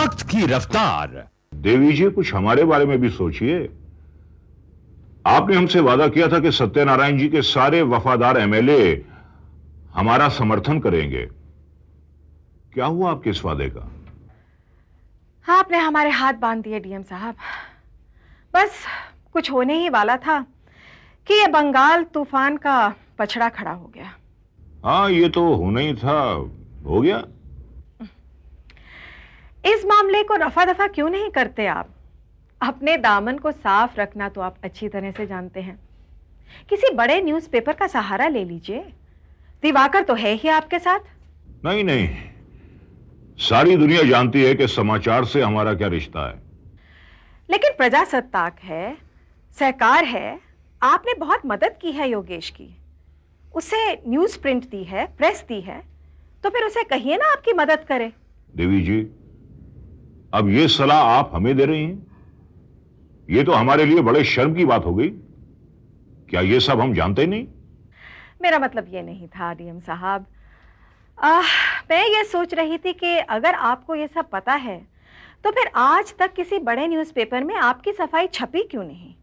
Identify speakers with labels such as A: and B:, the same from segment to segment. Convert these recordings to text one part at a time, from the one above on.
A: वक्त की रफ्तार।
B: देवी जी, कुछ हमारे बारे में भी सोचिए। आपने हमसे वादा किया था कि सत्यनारायण जी के सारे वफादार एमएलए हमारा समर्थन करेंगे। क्या हुआ आपके इस वादे का?
C: आपने हमारे हाथ बांध दिए डीएम साहब। बस कुछ होने ही वाला था कि ये बंगाल तूफान का पछड़ा खड़ा हो गया।
B: हाँ, ये तो होना ही था, हो गया।
C: इस मामले को रफा दफा क्यों नहीं करते आप? अपने दामन को साफ रखना तो आप अच्छी तरह से जानते हैं। किसी बड़े न्यूज़पेपर का सहारा ले लीजिए। दिवाकर तो है ही आपके साथ।
B: नहीं नहीं, सारी दुनिया जानती है कि समाचार से हमारा क्या रिश्ता है।
C: लेकिन प्रजासत्ताक है, सरकार है, आपने बहुत मदद की है योगेश की। उसे न्यूज़ प्रिंट दी है, प्रेस दी है, तो फिर उसे कहिए ना आपकी मदद करे।
B: देवी जी, अब ये सलाह आप हमें दे रही हैं? ये तो हमारे लिए बड़े शर्म की बात हो गई। क्या ये सब हम जानते नहीं?
C: मेरा मतलब ये नहीं था डीएम साहब। मैं ये सोच रही थी कि अगर आपको ये सब पता है तो फिर आज तक किसी बड़े न्यूज़पेपर में आपकी सफाई छपी क्यों नहीं?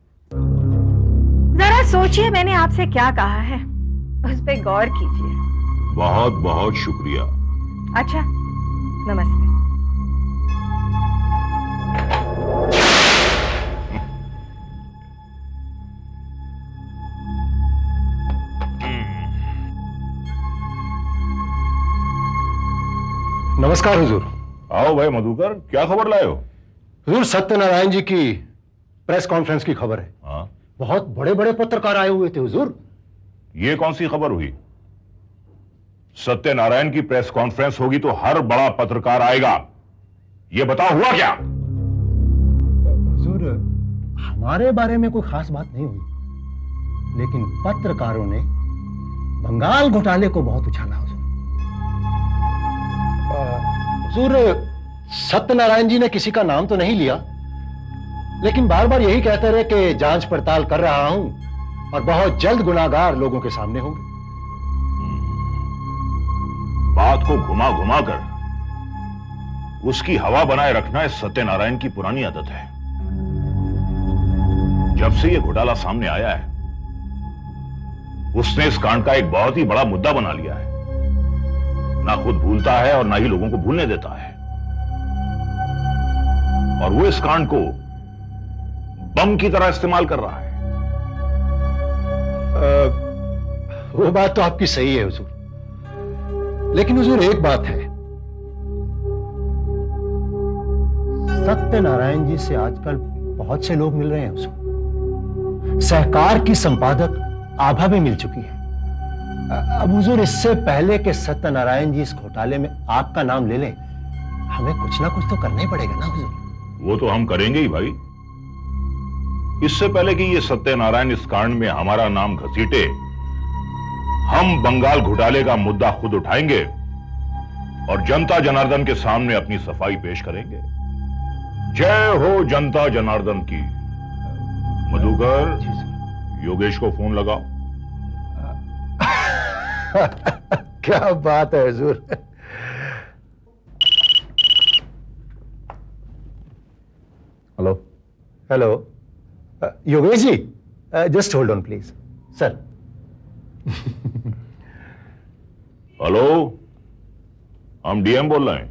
C: जरा सोचिए मैंने आपसे क्या कहा है, उस पे गौर कीजिए।
B: बहुत बहुत शुक्रिया।
C: अच्छा, नमस्ते।
D: नमस्कार हुजूर।
B: आओ भाई मधुकर, क्या खबर लाए हो?
D: हुजूर, सत्यनारायण जी की प्रेस कॉन्फ्रेंस की खबर है।
B: हाँ,
D: बहुत बड़े बड़े पत्रकार आए हुए थे हुजूर।
B: ये कौन सी खबर हुई? सत्यनारायण की प्रेस कॉन्फ्रेंस होगी तो हर बड़ा पत्रकार आएगा। ये बताओ हुआ क्या?
D: हुजूर, हमारे बारे में कोई खास बात नहीं हुई, लेकिन पत्रकारों ने बंगाल घोटाले को बहुत उछाला हुजूर। हुजूर, सत्यनारायण जी ने किसी का नाम तो नहीं लिया, लेकिन बार बार यही कहते रहे कि जांच पड़ताल कर रहा हूं और बहुत जल्द गुनाहगार लोगों के सामने होंगे।
B: बात को घुमा घुमा कर उसकी हवा बनाए रखना इस सत्यनारायण की पुरानी आदत है। जब से यह घोटाला सामने आया है, उसने इस कांड का एक बहुत ही बड़ा मुद्दा बना लिया है। ना खुद भूलता है और ना ही लोगों को भूलने देता है। और वो इस कांड को बम की तरह इस्तेमाल कर रहा है।
D: वो बात तो आपकी सही है हुजूर, लेकिन हुजूर एक बात है, सत्यनारायण जी से आजकल बहुत से लोग मिल रहे हैं हुजूर। सहकार की संपादक आभा भी मिल चुकी है। अब हुजूर, इससे पहले कि सत्यनारायण जी इस घोटाले में आपका नाम ले लें, हमें कुछ ना कुछ तो करना ही पड़ेगा ना हुजूर।
B: वो तो हम करेंगे ही भाई। इससे पहले कि ये सत्यनारायण इस कांड में हमारा नाम घसीटे, हम बंगाल घोटाले का मुद्दा खुद उठाएंगे और जनता जनार्दन के सामने अपनी सफाई पेश करेंगे। जय हो जनता जनार्दन की। मधुकर, योगेश को फोन लगाओ।
D: क्या बात है हुजूर।
B: Hello.
D: Hello Yogesh ji, just hold on please. Sir.
B: Hello, हम डीएम बोल रहे हैं।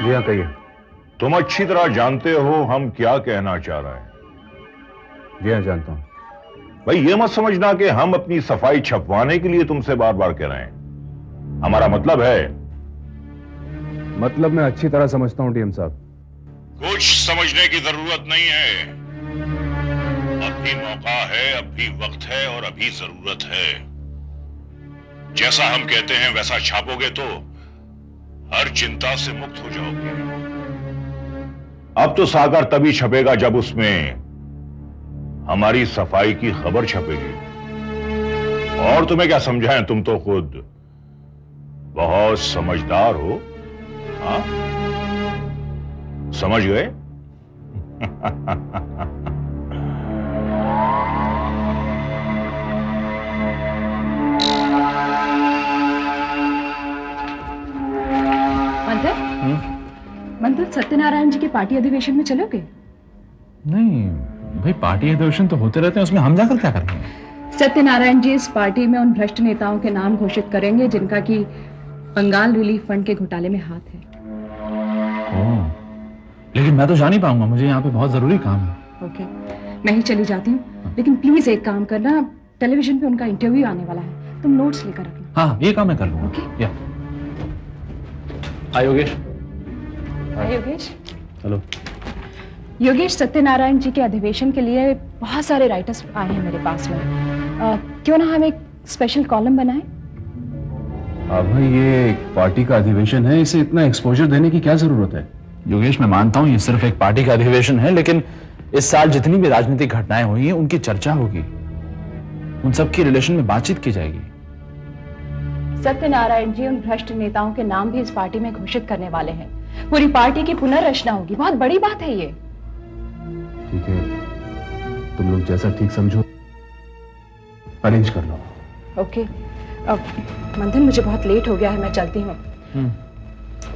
D: जी हाँ, कहिए।
B: तुम अच्छी तरह जानते हो हम क्या कहना चाह रहे हैं।
D: जी हाँ, जानता हूं।
B: भाई, ये मत समझना कि हम अपनी सफाई छपवाने के लिए तुमसे बार बार कह रहे हैं। हमारा मतलब है।
E: मतलब मैं अच्छी तरह समझता हूं डीएम साहब।
B: कुछ समझने की जरूरत नहीं है। अब भी मौका है, अब भी वक्त है और अभी जरूरत है। जैसा हम कहते हैं वैसा छापोगे तो हर चिंता से मुक्त हो जाओगे। अब तो सागर तभी छपेगा जब उसमें हमारी सफाई की खबर छपेगी। और तुम्हें क्या समझाएं, तुम तो खुद बहुत समझदार हो। हाँ, समझ गए?
C: मंथर,
A: मंथन, सत्यनारायण जी के पार्टी अधिवेशन में चलोगे?
E: नहीं भाई, पार्टी अधिवेशन तो होते रहते हैं, उसमें हम जाकर क्या करेंगे?
A: सत्यनारायण जी इस पार्टी में उन भ्रष्ट नेताओं के नाम घोषित करेंगे जिनका कि बंगाल रिलीफ फंड के घोटाले में हाथ है।
E: ओह, लेकिन मैं तो जा नहीं पाऊंगा, मुझे यहाँ पे बहुत जरूरी काम है।
A: ओके, मैं ही चली जाती हूँ, लेकिन प्लीज एक काम करना, टेलीविजन पे उनका इंटरव्यू आने वाला है, तुम नोट्स लेकर रखना।
E: हाँ, ये काम मैं कर लूंगा।
A: ओके।
E: या हाय योगेश।
A: योगेश।
E: हेलो।
A: योगेश, सत्यनारायण जी के अधिवेशन के लिए बहुत सारे राइटर्स आए हैं मेरे पास में। क्यों ना हम एक स्पेशल कॉलम बनाएं?
E: भाई, ये एक पार्टी का अधिवेशन है, इसे इतना एक्सपोजर देने की क्या जरूरत है? योगेश, मैं मानता हूँ ये सिर्फ एक पार्टी का अधिवेशन है, लेकिन इस साल जितनी भी राजनीतिक घटनाएं हुई हैं उनकी चर्चा होगी, उन सब की रिलेशन में बातचीत की जाएगी।
A: सत्यनारायण जी उन भ्रष्ट नेताओं के नाम भी इस पार्टी में घोषित करने वाले हैं, पूरी पार्टी की पुनर्रचना होगी, बहुत बड़ी बात है ये।
E: ठीक है, तुम लोग जैसा ठीक समझो अरेंज कर लो।
A: ओके। अब मंथन, मुझे बहुत लेट हो गया है, मैं चलती हूँ।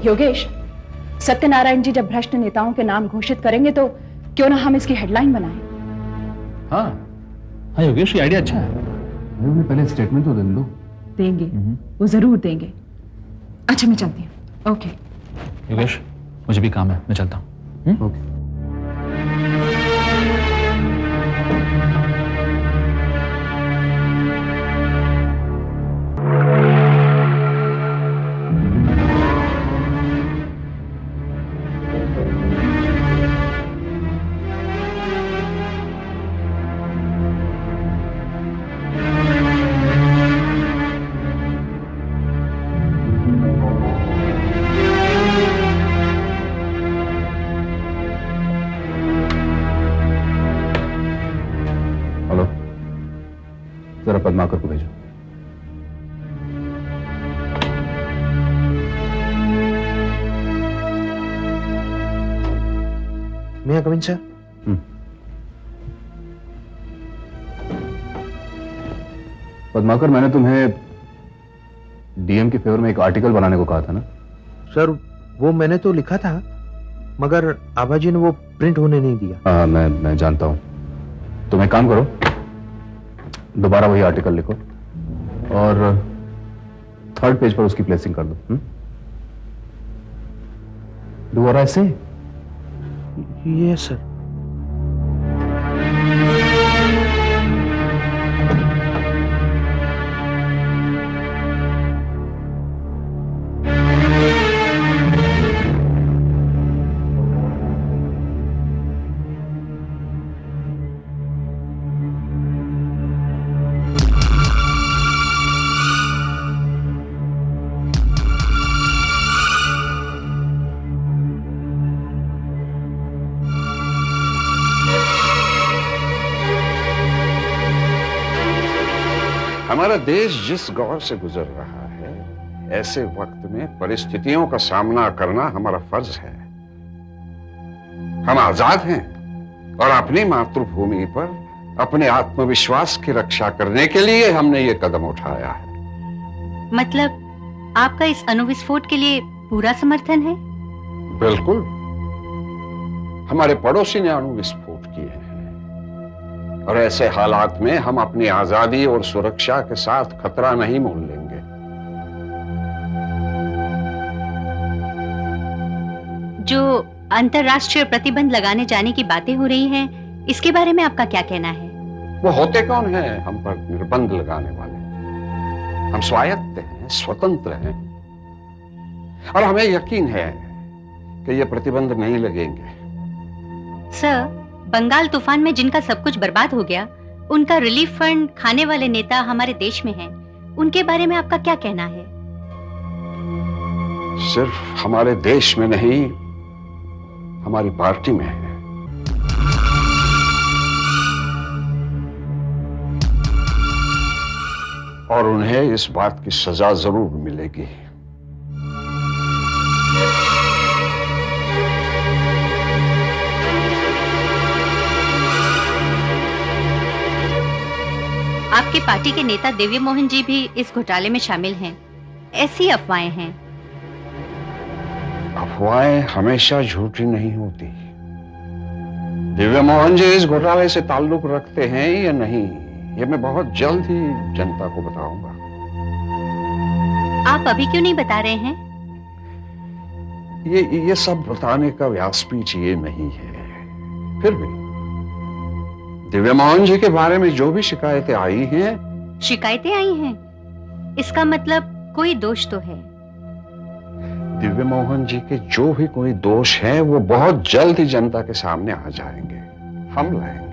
A: योगेश, सत्यनारायण जी जब भ्रष्ट नेताओं के नाम घोषित करेंगे तो क्यों ना हम इसकी हेडलाइन बनाएं?
E: हाँ हाँ योगेश, ये आइडिया अच्छा है। उन्हें पहले स्टेटमेंट तो दे दो।
A: देंगे, वो जरूर देंगे। अच्छा, मैं चलती हूँ। ओके
E: योगेश, मुझे भी काम है, मैं चलता हूँ। ओके। हेलो, जरा पद्माकर को भेजो।
F: May I come in, sir?
E: Padmakar, मैंने तुम्हें डीएम के फेवर में एक आर्टिकल बनाने को कहा था ना?
F: सर, वो मैंने तो लिखा था, मगर आबाजी ने वो प्रिंट होने नहीं दिया।
E: हाँ, मैं जानता हूँ। तुम एक काम करो, दोबारा वही आर्टिकल लिखो और 3rd पेज पर उसकी प्लेसिंग कर दो। डू व्हाट आई से?
F: Yes sir.
G: हमारा देश जिस दौर से गुजर रहा है, ऐसे वक्त में परिस्थितियों का सामना करना हमारा फर्ज है। हम आजाद हैं और अपनी मातृभूमि पर अपने आत्मविश्वास की रक्षा करने के लिए हमने ये कदम उठाया है।
H: मतलब आपका इस अणुविस्फोट के लिए पूरा समर्थन है?
G: बिल्कुल। हमारे पड़ोसी ने अणुविस्फोट किए हैं और ऐसे हालात में हम अपनी आजादी और सुरक्षा के साथ खतरा नहीं मोल लेंगे।
H: जो अंतर्राष्ट्रीय प्रतिबंध लगाने जाने की बातें हो रही हैं, इसके बारे में आपका क्या कहना है?
G: वो होते कौन हैं हम पर निर्बंध लगाने वाले? हम स्वायत्त हैं, स्वतंत्र हैं और हमें यकीन है कि ये प्रतिबंध नहीं लगेंगे।
H: सर, बंगाल तूफान में जिनका सब कुछ बर्बाद हो गया, उनका रिलीफ फंड खाने वाले नेता हमारे देश में हैं। उनके बारे में आपका क्या कहना है?
G: सिर्फ हमारे देश में नहीं, हमारी पार्टी में है। और उन्हें इस बात की सजा जरूर मिलेगी।
H: आपके पार्टी के नेता दिव्य मोहन जी भी इस घोटाले में शामिल हैं, ऐसी अफवाहें हैं।
G: अफवाहें हमेशा झूठी नहीं होती। दिव्य मोहन जी इस घोटाले से ताल्लुक रखते हैं या नहीं, ये मैं बहुत जल्द ही जनता को बताऊंगा।
H: आप अभी क्यों नहीं बता रहे हैं?
G: ये सब बताने का व्यासपीठ ये नहीं है। फिर भी दिव्य मोहन जी के बारे में जो भी शिकायतें आई हैं,
H: शिकायतें आई हैं, इसका मतलब कोई दोष तो है।
G: दिव्य मोहन जी के जो भी कोई दोष हैं, वो बहुत जल्द ही जनता के सामने आ जाएंगे, हम लाएंगे।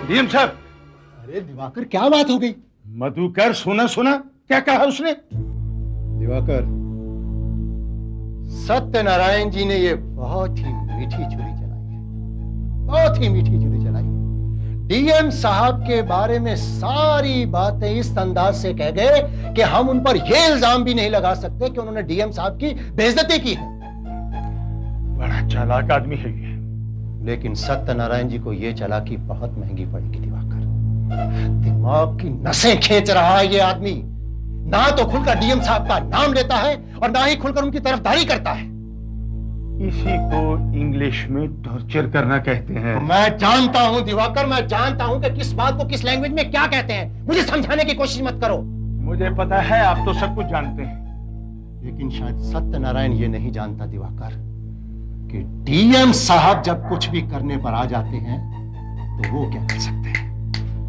I: डीएम साहब।
D: अरे दिवाकर, क्या बात हो गई?
I: मधुकर, सुना सुना क्या कहा उसने?
D: दिवाकर, सत्यनारायण जी ने ये बहुत ही मीठी छुरी चलाई है, बहुत ही मीठी छुरी चलाई है। डीएम साहब के बारे में सारी बातें इस अंदाज से कह गए कि हम उन पर यह इल्जाम भी नहीं लगा सकते कि उन्होंने डीएम साहब की बेइज्जती की है।
I: बड़ा चालाक आदमी है ये।
D: लेकिन सत्यनारायण जी को यह चालाकी बहुत महंगी पड़ेगी दिवाकर। दिमाग की नसें खींच रहा है ये आदमी। ना तो खुलकर डीएम साहब का नाम लेता है और ना ही खुलकर उनकी तरफदारी करता है।
I: इसी को इंग्लिश में टॉर्चर करना कहते हैं।
D: मैं जानता हूं दिवाकर, मैं जानता हूं कि किस बात को किस लैंग्वेज में क्या कहते हैं। मुझे समझाने की कोशिश मत करो।
I: मुझे पता है, आप तो सब कुछ जानते हैं।
D: लेकिन शायद सत्यनारायण ये नहीं जानता दिवाकर कि डीएम साहब जब कुछ भी करने पर आ जाते हैं तो वो क्या कर सकते हैं।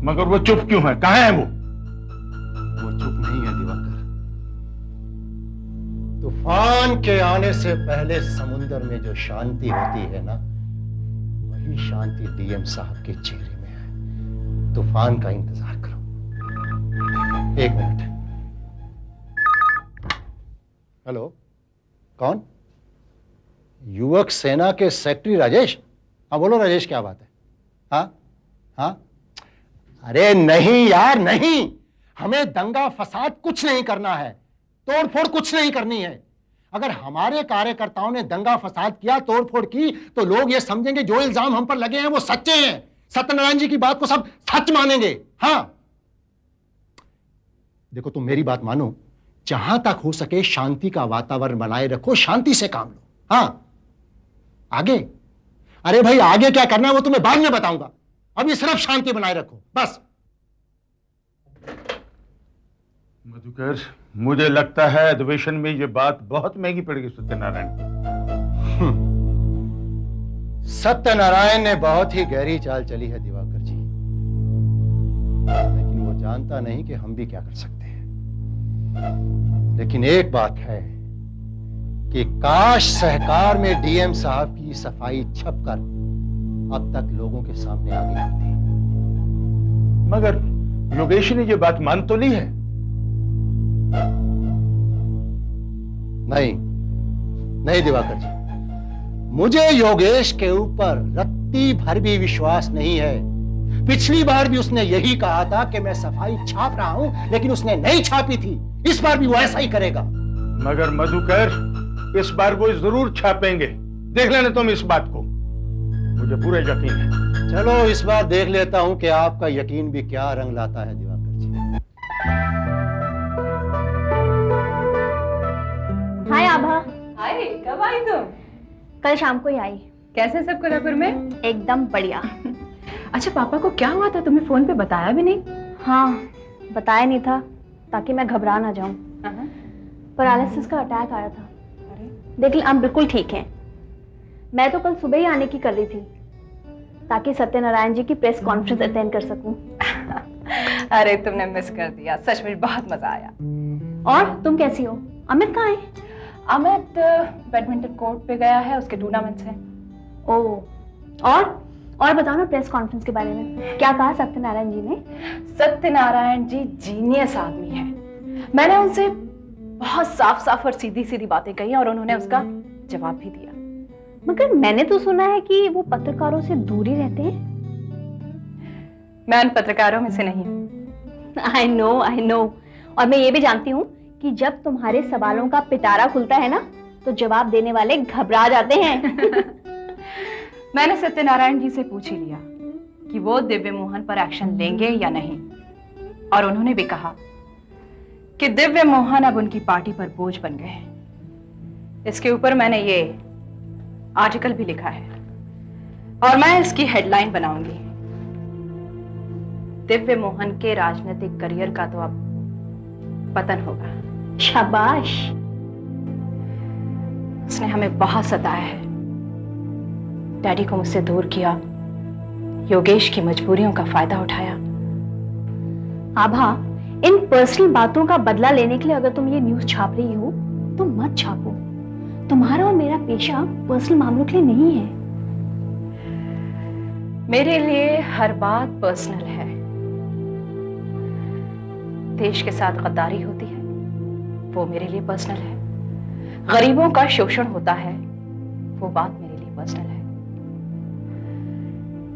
I: मगर वो चुप क्यों है? कहां है वो?
D: चुप नहीं है दिवाकर। तूफान के आने से पहले समुद्र में जो शांति होती है ना, वही शांति डीएम साहब के चेहरे में है। तूफान का इंतजार करो। एक मिनट। हेलो, कौन? युवक सेना के सेक्रेटरी राजेश? हाँ बोलो राजेश, क्या बात है? हाँ हाँ, अरे नहीं यार नहीं, हमें दंगा फसाद कुछ नहीं करना है, तोड़फोड़ कुछ नहीं करनी है। अगर हमारे कार्यकर्ताओं ने दंगा फसाद किया, तोड़फोड़ की, तो लोग ये समझेंगे जो इल्जाम हम पर लगे हैं वो सच्चे हैं। सत्यनारायण जी की बात को सब सच मानेंगे। हाँ देखो, तुम मेरी बात मानो, जहां तक हो सके शांति का वातावरण बनाए रखो, शांति से काम लो। हाँ आगे, अरे भाई आगे क्या करना है वो तुम्हें बाद में बताऊंगा, अभी सिर्फ शांति बनाए रखो बस।
I: मधुकर, मुझे लगता है अधिवेशन में ये बात बहुत महंगी पड़ेगी सत्यनारायण को।
D: सत्यनारायण ने बहुत ही गहरी चाल चली है दिवाकर जी, लेकिन वो जानता नहीं कि हम भी क्या कर सकते हैं। लेकिन एक बात है कि काश सहकार में डीएम साहब की सफाई छपकर अब तक लोगों के सामने आ गई होती।
I: मगर योगेश ने ये बात मान तो ली है?
D: नहीं नहीं दिवाकर जी, मुझे योगेश के ऊपर रत्ती भर भी विश्वास नहीं है। पिछली बार भी उसने यही कहा था कि मैं सफाई छाप रहा हूं, लेकिन उसने नहीं छापी थी। इस बार भी वो ऐसा ही करेगा।
I: मगर मधुकर, इस बार वो जरूर छापेंगे, देख लेना तुम इस बात को, मुझे पूरा यकीन है।
D: चलो इस बार देख लेता हूं कि आपका यकीन भी क्या रंग लाता है दिवाकर जी।
J: हाय आभा।
A: हाय, कब आई तुम?
J: कल शाम को ही आई।
A: कैसे सब कोल्हापुर में?
J: एकदम बढ़िया।
A: अच्छा, पापा को क्या हुआ था? तुम्हें फोन पे बताया भी नहीं?
J: हाँ, बताया नहीं था ताकि मैं घबरा ना जाऊं। पैरालिसिस का अटैक आया था। देख ले, हम बिल्कुल ठीक हैं। मैं तो कल सुबह ही आने की कर रही थी ताकि सत्यनारायण जी की प्रेस कॉन्फ्रेंस अटेंड कर सकूं।
A: अरे तुमने मिस कर दिया, सच में बहुत मजा आया।
J: और तुम कैसी हो? अमित कहाँ है?
A: अमित बैडमिंटन कोर्ट पे गया है, उसके टूर्नामेंट्स हैं।
J: ओह, और बताओ ना प्रेस कॉन्फ्रेंस के बारे में, क्या कहा सत्यनारायण जी ने?
A: सत्यनारायण जी जीनियस आदमी है। मैंने उनसे बहुत साफ साफ और सीधी सीधी बातें कही और उन्होंने उसका जवाब भी दिया।
J: मगर मैंने तो सुना है कि वो पत्रकारों से दूर ही रहते हैं।
A: मैं उन पत्रकारों में से नहीं हूँ।
J: I know. और मैं ये भी जानती हूँ कि जब तुम्हारे सवालों का पिटारा खुलता है ना, तो जवाब देने वाले घबरा जाते हैं।
A: मैंने सत्यनारायण जी से पूछ ही लिया कि वो दिव्य मोहन पर एक्शन लेंगे या नहीं, और उन्होंने भी कहा कि दिव्य मोहन अब उनकी पार्टी पर बोझ बन गए हैं। इसके ऊपर मैंने ये आर्टिकल भी लिखा है और मैं इसकी हेडलाइन बनाऊंगी, दिव्य मोहन के राजनीतिक करियर का तो अब पतन होगा।
J: शाबाश।
A: उसने हमें बहुत सताया है, डैडी को मुझसे दूर किया, योगेश की मजबूरियों का फायदा उठाया।
J: आभा, इन पर्सनल बातों का बदला लेने के लिए अगर तुम ये न्यूज छाप रही हो तो मत छापो। तुम्हारा और मेरा पेशा पर्सनल मामलों के लिए नहीं है।
A: मेरे लिए हर बात पर्सनल है। देश के साथ गद्दारी होती है, वो मेरे लिए पर्सनल है। गरीबों का शोषण होता है, वो बात मेरे लिए पर्सनल है।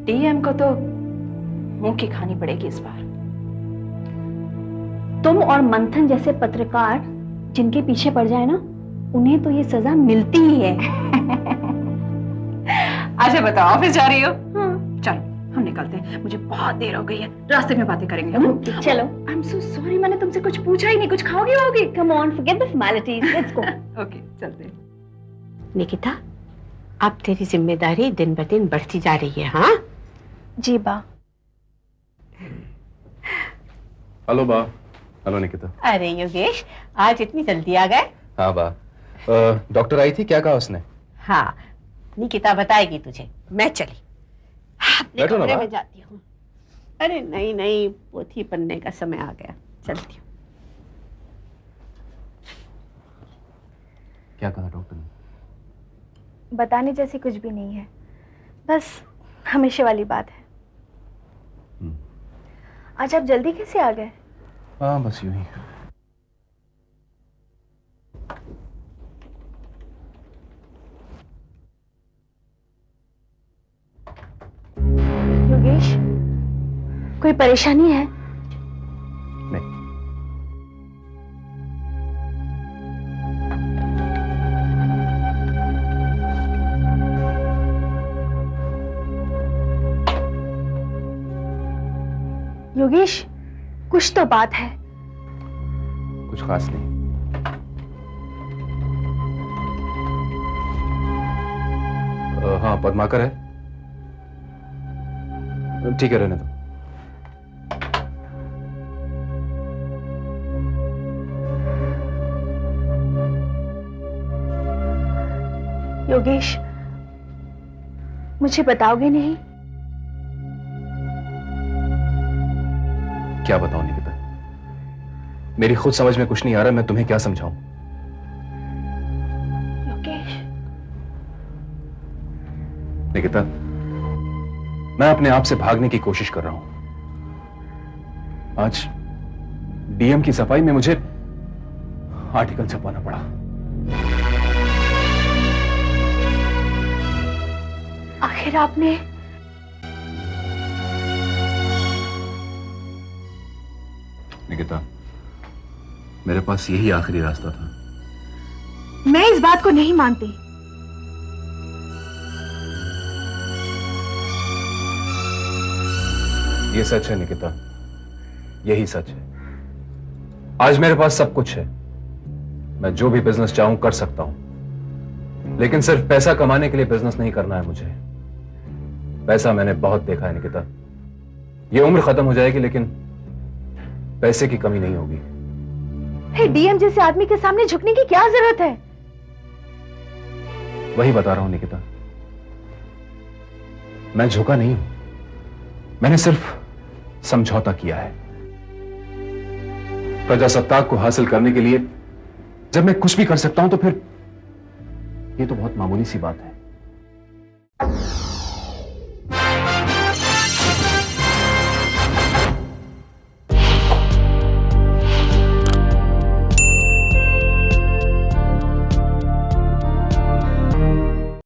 A: डीएम को तो मुंह की खानी पड़ेगी इस बार।
J: तुम और मंथन जैसे पत्रकार जिनके पीछे पड़ जाए ना, उन्हें तो ये सजा मिलती ही है।
A: अच्छा बताओ, ऑफिस जा रही हो?
J: हाँ।
A: चलो हम निकलते हैं, मुझे बहुत देर हो गई है, रास्ते में बातें करेंगे।
J: चलो।
A: आई एम सो सॉरी, मैंने तुमसे कुछ पूछा ही नहीं। कुछ खाओगी वाओगी?
J: Come on, forget the formalities, let's go.
A: Okay चलते हैं।
K: निकिता, अब तेरी जिम्मेदारी दिन ब दिन बढ़ती जा रही है। हाँ
J: जी बा।
E: हेलो बा। हेलो निकिता।
K: अरे योगेश, आज इतनी जल्दी आ गए?
E: हाँ बा, डॉक्टर आई थी, क्या कहा उसने?
K: हाँ, निकिता बताएगी तुझे। मैं चली, अपने
E: बैठो ना
K: कमरे
E: बा।
K: में जाती हूँ। अरे नहीं नहीं, पोथी पढ़ने का समय आ गया, चलती हूँ।
E: क्या कहा डॉक्टर ने?
J: बताने जैसी कुछ भी नहीं है, बस हमेशा वाली बात है। आज आप जल्दी कैसे आ गए?
E: हाँ बस यूं ही।
J: योगेश, कोई परेशानी है?
E: नहीं।
J: योगेश, कुछ तो बात है।
E: कुछ खास नहीं। हाँ पद्माकर है, ठीक है रहने दो।
J: योगेश, मुझे बताओगे नहीं?
E: क्या बताऊं निकिता, मेरी खुद समझ में कुछ नहीं आ रहा, मैं तुम्हें क्या समझाऊं।
J: योगेश।
E: निकिता, मैं अपने आप से भागने की कोशिश कर रहा हूं। आज डीएम की सफाई में मुझे आर्टिकल छपवाना पड़ा।
J: आखिर आपने?
E: निकिता, मेरे पास यही आखिरी रास्ता था।
J: मैं इस बात को नहीं मानती।
E: ये सच है निकिता, यही सच है। आज मेरे पास सब कुछ है, मैं जो भी बिजनेस चाहूं कर सकता हूं, लेकिन सिर्फ पैसा कमाने के लिए बिजनेस नहीं करना है मुझे। पैसा मैंने बहुत देखा है निकिता, ये उम्र खत्म हो जाएगी लेकिन पैसे की कमी नहीं होगी।
J: डीएम जैसे आदमी के सामने झुकने की क्या जरूरत है?
E: वही बता रहा हूं निकिता, मैं झुका नहीं हूं, मैंने सिर्फ समझौता किया है। प्रजासत्ताक को हासिल करने के लिए जब मैं कुछ भी कर सकता हूं तो फिर यह तो बहुत मामूली सी बात है।